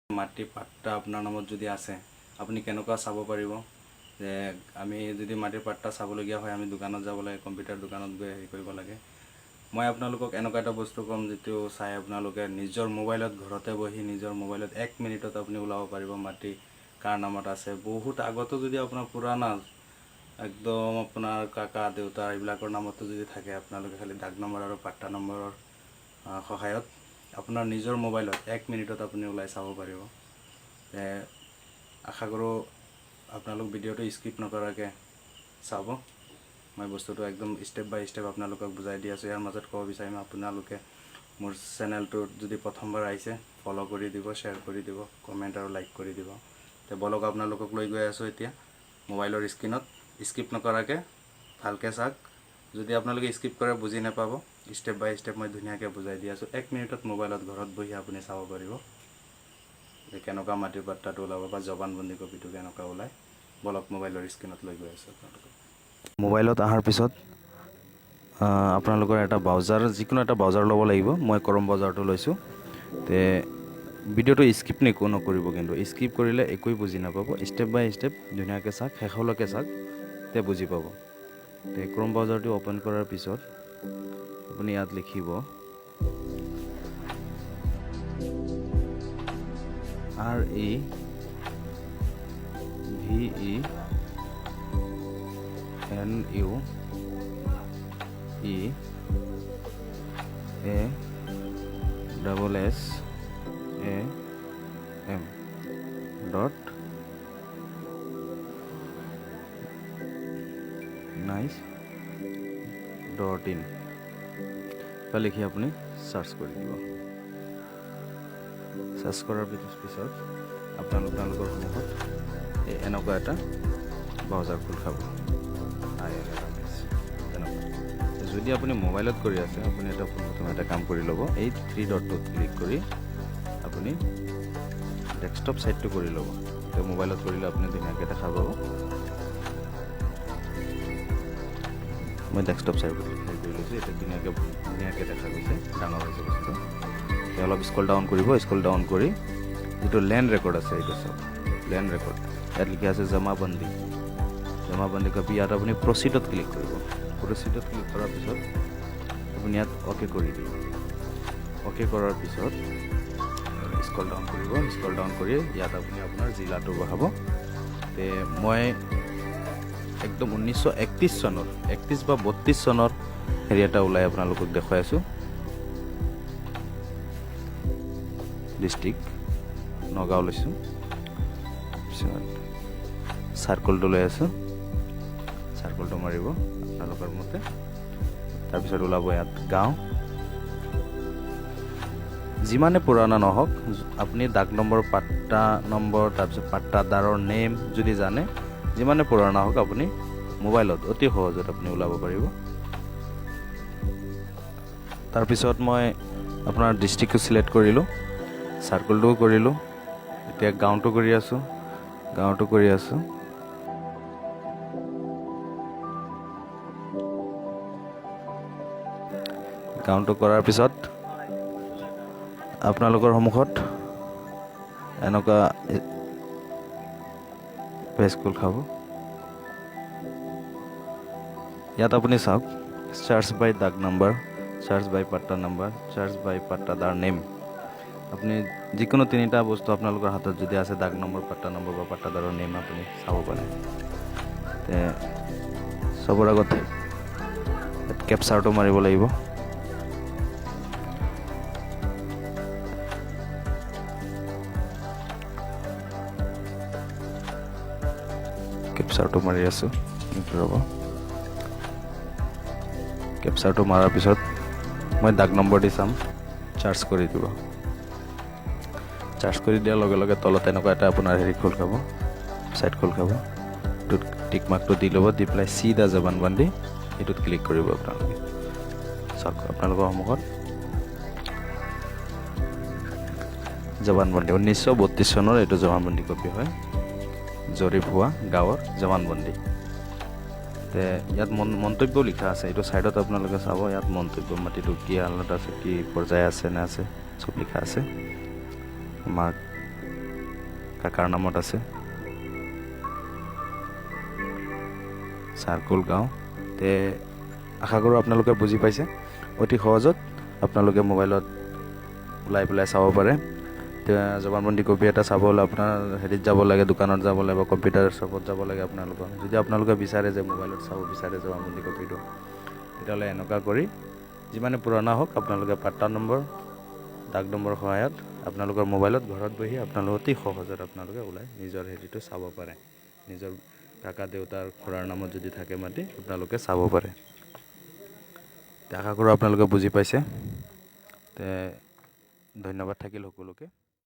মাটি পাট্টা আপোনাৰ নামত যদি আছে আপুনি কেনেকুৱা চাব পাৰিব যে আমি যদি মাটিৰ পাট্টা চাবলগীয়া হয় আমি দোকানত যাব লাগে কম্পিউটাৰ দোকানত গৈ হেৰি কৰিব লাগে মই আপোনালোকক এনেকুৱা এটা বস্তু ক'ম যিটো চাই আপোনালোকে নিজৰ মোবাইলত ঘৰতে বহি নিজৰ মোবাইলত 1 মিনিটত আপুনি ওলাব পাৰিব মাটি কাৰ নামত আছে বহুত আগতো যদি আপোনাৰ পুৰাণা একদম আপোনাৰ কাকা দেউতা এইবিলাকৰ নামতো যদি থাকে আপোনালোকে খালি দাগ নম্বৰ আৰু পাট্টা নম্বৰৰ সহায়ত আপোনাৰ নিজৰ মোবাইলত 1 মিনিটত আপুনি ওলাই চাব পাৰিব আশা কৰোঁ আপোনালোক ভিডিঅ'টো স্কিপ নকৰাকৈ চাব মই বস্তুটো একদম ষ্টেপ বাই ষ্টেপ আপোনালোকক বুজাই দি আছোঁ ইয়াৰ মাজত ক'ব বিচাৰিম আপোনালোকে মোৰ চেনেলটোত যদি প্ৰথমবাৰ আহিছে ফলো কৰি দিব শ্বেয়াৰ কৰি দিব কমেণ্ট আৰু লাইক কৰি দিব তে বলক আপোনালোকক লৈ গৈ আছোঁ এতিয়া মোবাইলৰ স্ক্ৰীনত স্কিপ নকৰাকৈ ভালকৈ চাওক যদি আপোনালোকে স্কিপ কৰে বুজি নাপাব ষ্টেপ বাই ষ্টেপ মই ধুনীয়াকৈ বুজাই দি আছোঁ 1 মিনিটত মোবাইলত ঘৰত বহি আপুনি চাব পাৰিব যে কেনেকুৱা মাটিৰ পাট্টাটো ওলাব বা জবানবন্দী কপিটো কেনেকুৱা ওলায় বলক মোবাইলৰ স্ক্ৰীনত লৈ গৈ আছোঁ আপোনালোকক মোবাইলত অহাৰ পিছত আপোনালোকৰ এটা ব্ৰাউজাৰ যিকোনো এটা ব্ৰাউজাৰ ল'ব লাগিব মই ক্ৰম ব্ৰাউজাৰটো লৈছোঁ তে ভিডিঅ'টো স্কিপ নকৰিব কিন্তু স্কিপ কৰিলে একোৱেই বুজি নাপাব ষ্টেপ বাই ষ্টেপ ধুনীয়াকৈ চাওক শেষলৈকে চাওক তে বুজি পাব তে ক্ৰম ব্ৰাউজাৰটো অ'পেন কৰাৰ পিছত আপুনি ইয়াত লিখিব REVENUESSAM dot nice.in লিখি আপুনি সাৰ্চ কৰি দিব সাৰ্চ কৰাৰ পিছত আপোনালোকৰ সন্মুখত এনেকুৱা এটা ব্ৰাউজাৰ খোল খাব যদি আপুনি মোবাইলত কৰি আছে আপুনি এটা প্ৰথমে এটা কাম কৰি ল'ব এই 3 ডটটোত ক্লিক কৰি আপুনি ডেস্কটপ সাইটটো কৰি ল'ব তো মোবাইলত কৰিলে আপুনি ধুনীয়াকৈ দেখা পাব মই ডেস্কটপ সাইট কৰি লৈছোঁ এটা ধুনীয়াকৈ দেখা গৈছে ডাঙৰ হৈছে বস্তু অলপ স্ক্ৰল ডাউন কৰিব স্ক্ৰল ডাউন কৰি যেটো ল্যান্ড ৰেকৰ্ড আছে এইটো সব ল্যান্ড ৰেকৰ্ড ইয়াত লিখা আছে জমাবন্দী কপি ইয়াত আপুনি প্ৰচিডত ক্লিক কৰিব প্ৰচিডত ক্লিক কৰাৰ পিছত আপুনি ইয়াত ওকে কৰি দিব ওকে কৰাৰ পিছত স্ক্ৰল ডাউন কৰিব স্ক্ৰল ডাউন কৰি ইয়াত আপুনি আপোনাৰ জিলাটো বহাব তে মই একদম 1931 চনৰ 31 বা 32 চনৰ হেৰি এটা ওলাই আপোনালোকক দেখাই আছোঁ ডিস্ট্ৰিক্ট নগাঁও লৈছোঁ সাৰ্কলটো লৈ আছোঁ সাৰ্কলটো মাৰিব আপোনালোকৰ মতে তাৰপিছত ওলাব ইয়াত গাঁও যিমানে পুৰণা নহওক আপুনি দাগ নম্বৰ পাট্টা নম্বৰ তাৰপিছত পাট্টাদাৰৰ নেম যদি জানে যিমানে পুৰণা হওক আপুনি মোবাইলত অতি সহজত আপুনি ওলাব পাৰিব তাৰপিছত মই আপোনাৰ ডিস্ট্ৰিক্টটো সিলেক্ট কৰিলোঁ সাৰ্কলটো কৰিলোঁ এতিয়া গাঁওটো কৰি আছোঁ গাঁওটো কৰাৰ পিছত আপোনালোকৰ সন্মুখত এনেকুৱা পেজ খোল খাব ইয়াত আপুনি চাওক সাৰ্চ বাই দাগ নম্বৰ সাৰ্চ বাই পাট্টা নম্বৰ সাৰ্চ বাই পাট্টাদাৰ নেম আপুনি যিকোনো তিনিটা বস্তু আপোনালোকৰ হাতত যদি আছে দাগ নম্বৰ পাট্টা নম্বৰ বা পাট্টাদাৰৰ নেম আপুনি চাব পাৰে তে সবৰ আগতে কেপচাৰটো মাৰিব লাগিব কেপচাৰটো মাৰি আছোঁ ৰ'ব কেপচাৰটো মাৰাৰ পিছত মই দাগ নম্বৰ দি চাম চাৰ্জ কৰি দিব চাৰ্জ কৰি দিয়াৰ লগে লগে তলত এনেকুৱা এটা আপোনাৰ হেৰি খোল খাব সাইট খোল খাব এইটোত টিক মাৰ্কটো দি ল'ব দি পেলাই চিধা জবানবন্দী এইটোত ক্লিক কৰিব আপোনালোকে চাওক আপোনালোকৰ সন্মুখত জবানবন্দী 1932 চনৰ এইটো জবানবন্দী কপি হয় জৰীপ হোৱা গাঁৱৰ জবানবন্দী তে ইয়াত মন্তব্য লিখা আছে এইটো সাইডত আপোনালোকে চাব ইয়াত মন্তব্য মাটিটো কি হালত আছে কি পৰ্যায় আছে না আছে সব লিখা আছে মাৰ্ক কাকাৰ নামত আছে চাৰ্কুল গাঁও। তে আশা কৰোঁ আপোনালোকে বুজি পাইছে। অতি সহজত আপোনালোকে মোবাইলত ওলাই পেলাই চাব পাৰে। এতিয়া জবানবন্দী কপি এটা চাব হ'লে আপোনাৰ হেৰিত যাব লাগে, দোকানত যাব লাগে বা কম্পিউটাৰ শ্বপত যাব লাগে আপোনালোকৰ। যদি আপোনালোকে বিচাৰে যে মোবাইলত চাব বিচাৰে জবানবন্দী কপিটো, তেতিয়াহ'লে এনেকুৱা কৰি যিমানে পুৰণা হওক আপোনালোকে পাট্টা নম্বৰ, ডাক নম্বৰৰ সহায়ত আপোনালোকৰ মোবাইলত ঘৰত বহি আপোনালোকে অতি সহজত আপোনালোকে ওলাই নিজৰ হেৰিটো চাব পাৰে। নিজৰ কাকা দেউতাৰ খুৰাৰ নামত যদি থাকে মাটি আপোনালোকে চাব পাৰে। আশা কৰোঁ আপোনালোকে বুজি পাইছে। ধন্যবাদ থাকিল সকলোকে।